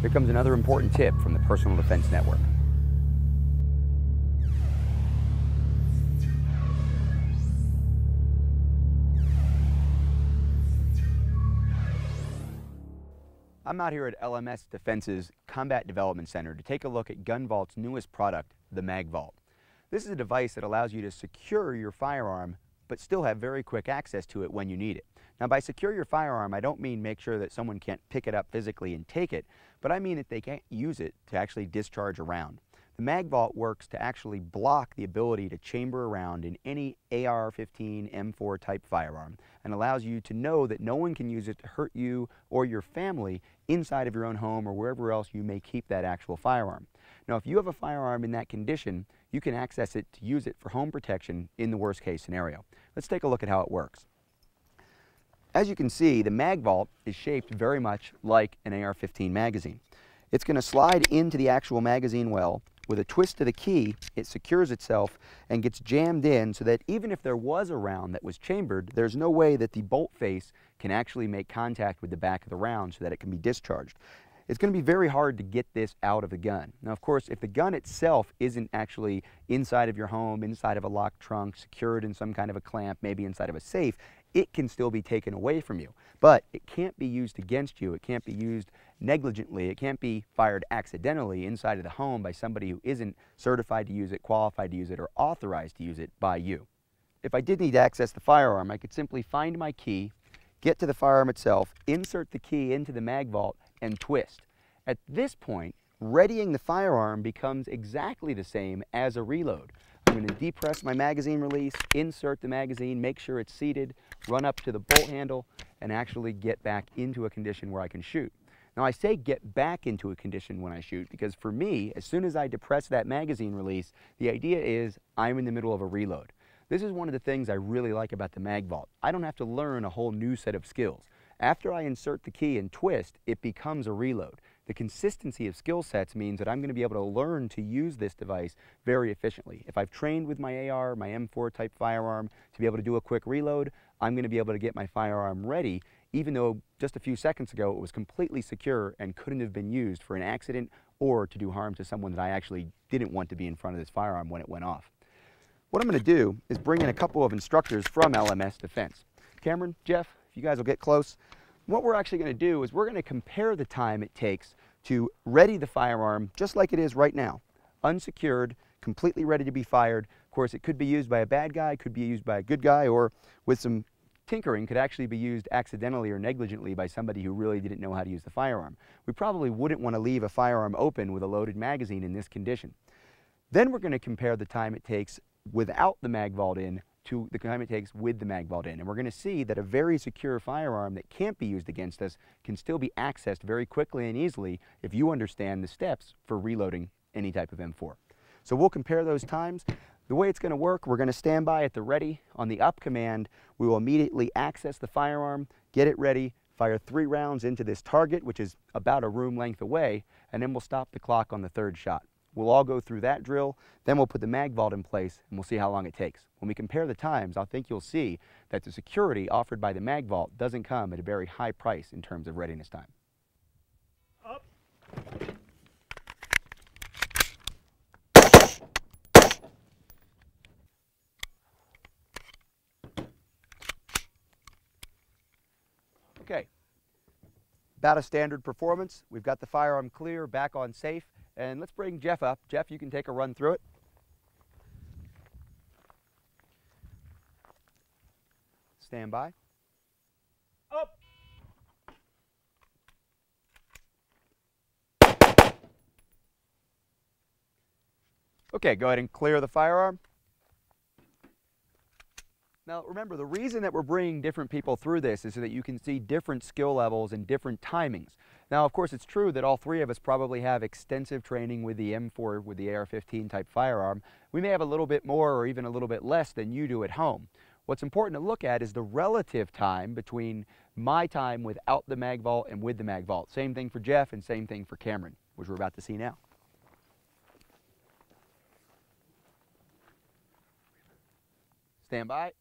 Here comes another important tip from the Personal Defense Network. I'm out here at LMS Defense's Combat Development Center to take a look at GunVault's newest product, the MagVault. This is a device that allows you to secure your firearm but still have very quick access to it when you need it. Now, by secure your firearm, I don't mean make sure that someone can't pick it up physically and take it, but I mean that they can't use it to actually discharge a round. The MagVault works to actually block the ability to chamber a round in any AR-15 M4-Type firearm and allows you to know that no one can use it to hurt you or your family inside of your own home or wherever else you may keep that actual firearm. Now, if you have a firearm in that condition, you can access it to use it for home protection in the worst case scenario. Let's take a look at how it works. As you can see, the MagVault is shaped very much like an AR-15 magazine. It's going to slide into the actual magazine well. With a twist of the key, it secures itself and gets jammed in so that even if there was a round that was chambered, there's no way that the bolt face can actually make contact with the back of the round so that it can be discharged. It's going to be very hard to get this out of the gun. Now, of course, if the gun itself isn't actually inside of your home, inside of a locked trunk, secured in some kind of a clamp, maybe inside of a safe, it can still be taken away from you. But it can't be used against you. It can't be used negligently. It can't be fired accidentally inside of the home by somebody who isn't certified to use it, qualified to use it, or authorized to use it by you. If I did need to access the firearm, I could simply find my key, get to the firearm itself, insert the key into the MagVault, and twist. At this point, readying the firearm becomes exactly the same as a reload. I'm going to depress my magazine release, insert the magazine, make sure it's seated, run up to the bolt handle, and actually get back into a condition where I can shoot. Now, I say get back into a condition when I shoot because for me, as soon as I depress that magazine release, the idea is I'm in the middle of a reload. This is one of the things I really like about the MagVault. I don't have to learn a whole new set of skills. After I insert the key and twist, it becomes a reload. The consistency of skill sets means that I'm going to be able to learn to use this device very efficiently. If I've trained with my AR, my M4-Type firearm, to be able to do a quick reload, I'm going to be able to get my firearm ready, even though just a few seconds ago it was completely secure and couldn't have been used for an accident or to do harm to someone that I actually didn't want to be in front of this firearm when it went off. What I'm going to do is bring in a couple of instructors from LMS Defense. Cameron, Jeff, if you guys will get close. What we're actually going to do is we're going to compare the time it takes to ready the firearm just like it is right now, unsecured, completely ready to be fired. Of course, it could be used by a bad guy, could be used by a good guy, or with some tinkering could actually be used accidentally or negligently by somebody who really didn't know how to use the firearm. We probably wouldn't want to leave a firearm open with a loaded magazine in this condition. Then we're going to compare the time it takes without the MagVault in to the time it takes with the MagVault in. And we're going to see that a very secure firearm that can't be used against us can still be accessed very quickly and easily if you understand the steps for reloading any type of M4. So we'll compare those times. The way it's going to work, we're going to stand by at the ready. On the up command, we will immediately access the firearm, get it ready, fire 3 rounds into this target, which is about a room length away, and then we'll stop the clock on the 3rd shot. We'll all go through that drill, then we'll put the MagVault in place, and we'll see how long it takes. When we compare the times, I think you'll see that the security offered by the MagVault doesn't come at a very high price in terms of readiness time. Up. Okay, about a standard performance. We've got the firearm clear, back on safe, and let's bring Jeff up. Jeff, you can take a run through it. Stand by. Up. Okay, go ahead and clear the firearm. Now remember, the reason that we're bringing different people through this is so that you can see different skill levels and different timings. Now, of course, it's true that all 3 of us probably have extensive training with the M4, with the AR-15 type firearm. We may have a little bit more or even a little bit less than you do at home. What's important to look at is the relative time between my time without the MagVault and with the MagVault. Same thing for Jeff and same thing for Cameron, which we're about to see now. Stand by.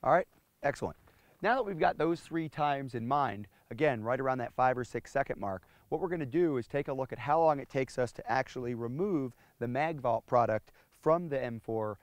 All right, excellent. Now that we've got those 3 times in mind, again, right around that 5 or 6 second mark, what we're going to do is take a look at how long it takes us to actually remove the MagVault product from the M4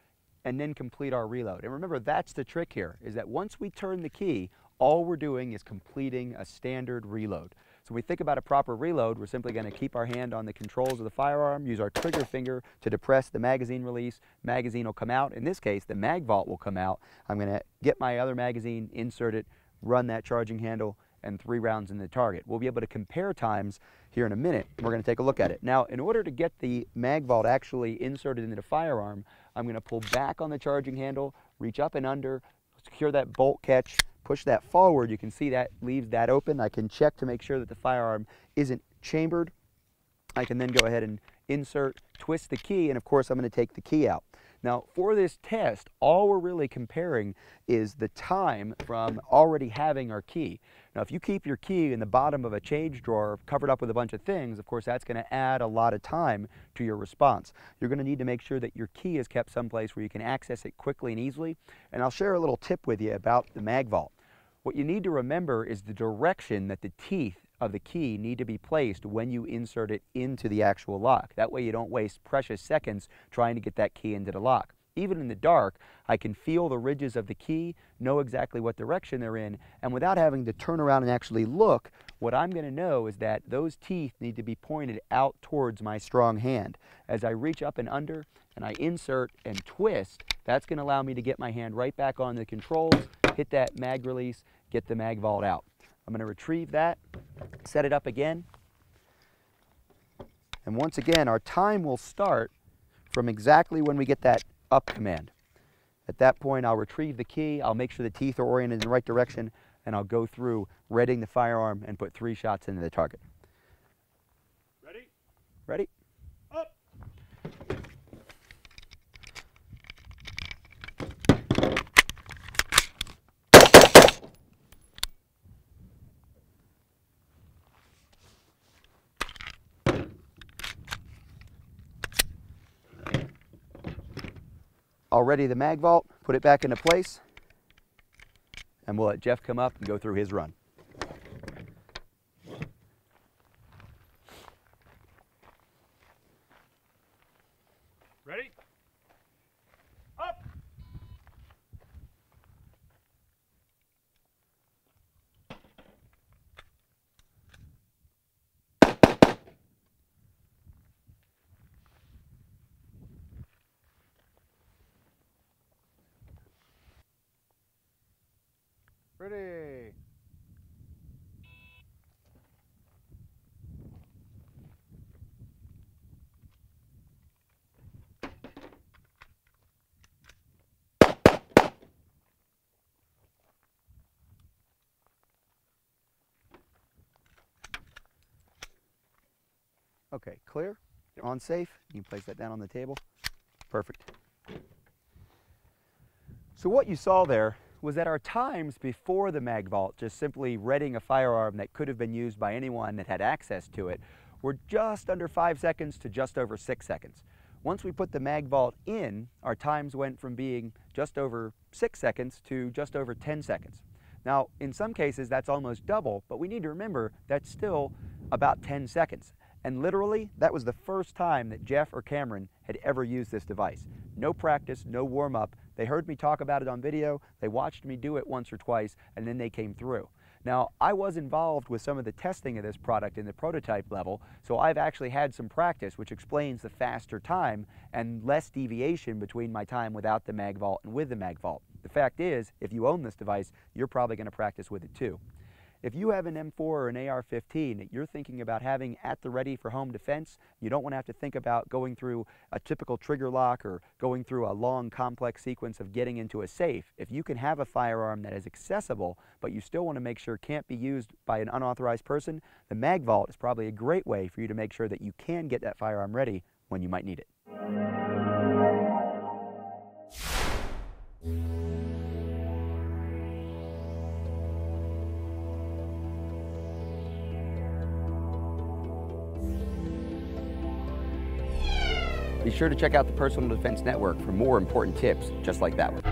and then complete our reload. And remember, that's the trick here, is that once we turn the key, all we're doing is completing a standard reload. So when we think about a proper reload, we're simply going to keep our hand on the controls of the firearm, use our trigger finger to depress the magazine release. Magazine will come out. In this case, the MagVault will come out. I'm going to get my other magazine, insert it, run that charging handle, and 3 rounds in the target. We'll be able to compare times here in a minute. We're going to take a look at it. Now, in order to get the MagVault actually inserted into the firearm, I'm going to pull back on the charging handle, reach up and under, secure that bolt catch, push that forward. You can see that leaves that open. I can check to make sure that the firearm isn't chambered. I can then go ahead and insert, twist the key, and of course I'm going to take the key out. Now for this test, all we're really comparing is the time from already having our key. Now if you keep your key in the bottom of a change drawer covered up with a bunch of things, of course that's going to add a lot of time to your response. You're going to need to make sure that your key is kept someplace where you can access it quickly and easily. And I'll share a little tip with you about the MagVault. What you need to remember is the direction that the teeth of the key need to be placed when you insert it into the actual lock. That way you don't waste precious seconds trying to get that key into the lock. Even in the dark, I can feel the ridges of the key, know exactly what direction they're in, and without having to turn around and actually look, what I'm going to know is that those teeth need to be pointed out towards my strong hand. As I reach up and under, and I insert and twist, that's going to allow me to get my hand right back on the controls, hit that mag release, get the MagVault out. I'm going to retrieve that, set it up again, and once again our time will start from exactly when we get that up command. At that point I'll retrieve the key, I'll make sure the teeth are oriented in the right direction, and I'll go through readying the firearm and put 3 shots into the target. Ready? Ready? Up! I'll ready the MagVault, put it back into place, and we'll let Jeff come up and go through his run. Ready? Up! Ready? Okay, clear, on safe. You can place that down on the table. Perfect. So what you saw there was that our times before the MagVault, just simply readying a firearm that could have been used by anyone that had access to it, were just under 5 seconds to just over 6 seconds. Once we put the MagVault in, our times went from being just over 6 seconds to just over 10 seconds. Now, in some cases, that's almost double, but we need to remember that's still about 10 seconds. And literally, that was the first time that Jeff or Cameron had ever used this device. No practice, no warm-up. They heard me talk about it on video, they watched me do it once or twice, and then they came through. Now, I was involved with some of the testing of this product in the prototype level, so I've actually had some practice, which explains the faster time and less deviation between my time without the MagVault and with the MagVault. The fact is, if you own this device, you're probably going to practice with it too. If you have an M4 or an AR-15 that you're thinking about having at the ready for home defense, you don't want to have to think about going through a typical trigger lock or going through a long complex sequence of getting into a safe. If you can have a firearm that is accessible, but you still want to make sure it can't be used by an unauthorized person, the MagVault is probably a great way for you to make sure that you can get that firearm ready when you might need it. Be sure to check out the Personal Defense Network for more important tips just like that one.